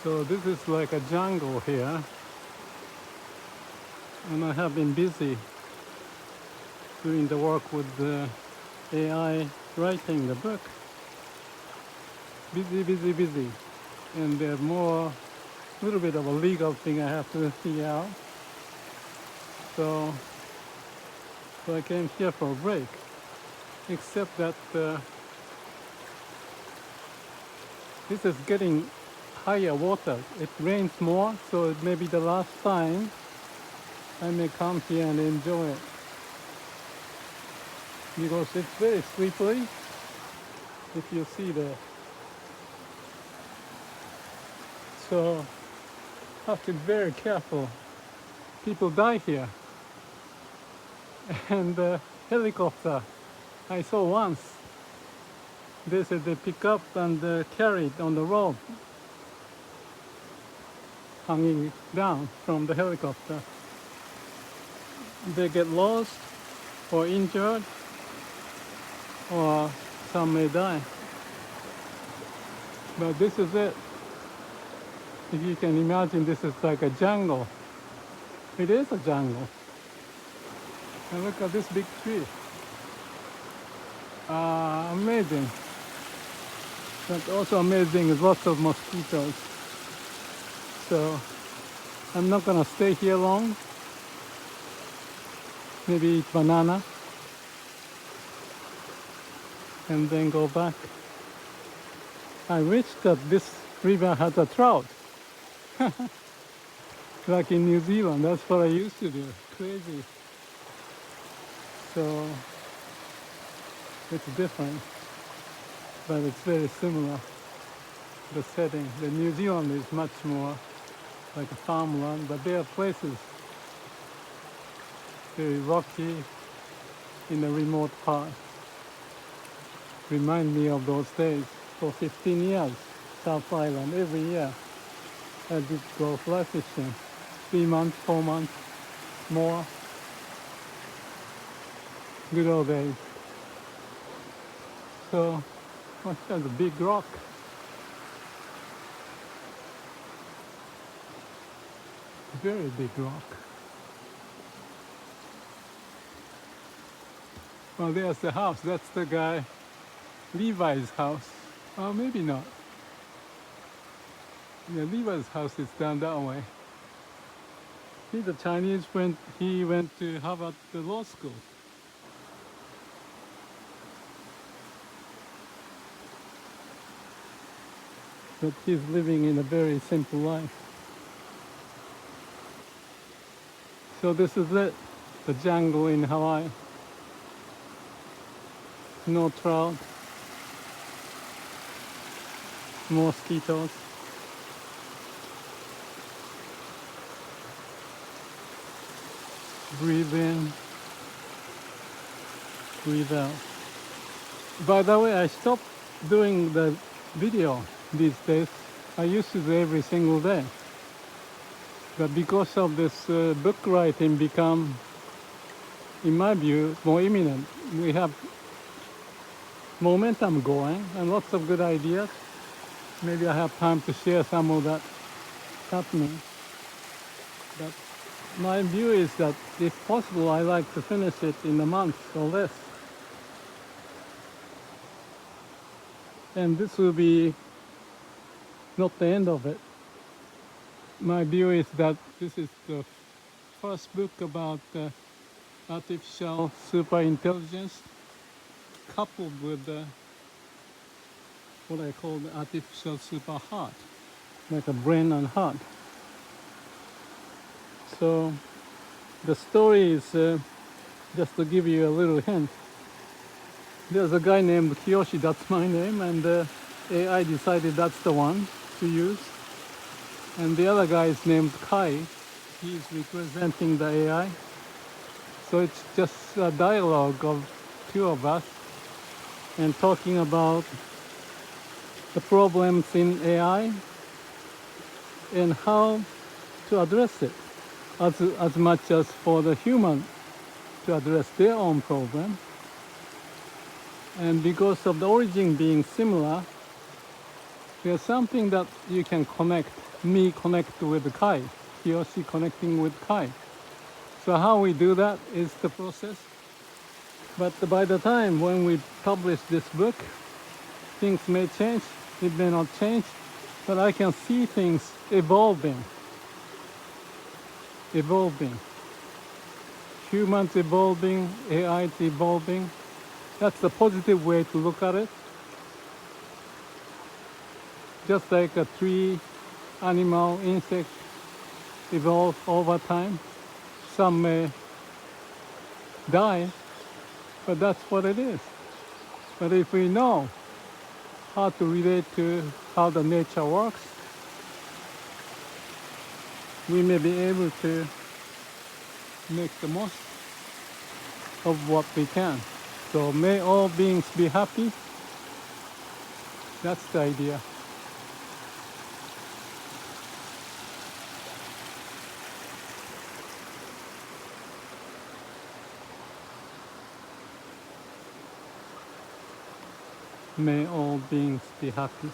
So this is like a jungle here, and I have been busy doing the work with the AI, writing the book. Busy, busy, busy. And there's more, a little bit of a legal thing I have to figure out. So, I came here for a break. Except that this is getting higher water. It rains more, so it may be the last time I may come here and enjoy it. Because it's very slippery, if you see there. So have to be very careful. People die here. And helicopter, I saw once. They said they pick up and carry it on the rope, hanging down from the helicopter. They get lost or injured, or some may die. But this is it. If you can imagine, this is like a jungle. It is a jungle. And look at this big tree. Amazing. But also amazing is lots of mosquitoes. So I'm not gonna stay here long. Maybe eat banana and then go back. I wish that this river had a trout. Like in New Zealand, that's what I used to do. Crazy. So it's different, but it's very similar. The setting. The New Zealand is much more like a farmland, but there are places very rocky in the remote part. Remind me of those days. For 15 years, South Island, every year I did go fly fishing. 3 months, 4 months, more. Good old days. So, what's that? A big rock. Very big rock. Oh, there's the house. That's the guy, Levi's house. Oh, maybe not. Yeah, Levi's house is down that way. He's a Chinese friend. He went to Harvard Law School. But he's living in a very simple life. So this is it, the jungle in Hawaii. No trout, mosquitoes. Breathe in, breathe out. By the way, I stopped doing the video these days. I used to do every single day. But because of this book writing become, in my view, more imminent. We have momentum going and lots of good ideas. Maybe I have time to share some of that happening. But my view is that if possible, I like to finish it in a month or less. And this will be not the end of it. My view is that this is the first book about artificial superintelligence coupled with what I call the artificial super heart, like a brain and heart. So the story is, just to give you a little hint, there's a guy named Kiyoshi, that's my name, and AI decided that's the one to use. And the other guy is named Kai. He's representing the AI. So it's just a dialogue of two of us and talking about the problems in AI and how to address it, as much as for the human to address their own problem. And because of the origin being similar, there's something that you can connect me connect with Kai, Kiyoshi connecting with Kai. So how we do that is the process. But by the time when we publish this book, things may change, it may not change, but I can see things evolving. Humans evolving, AI is evolving. That's the positive way to look at it. Just like a tree, animal, insect evolve over time. Some may die, but that's what it is. But if we know how to relate to how the nature works, we may be able to make the most of what we can. So may all beings be happy. That's the idea. May all beings be happy.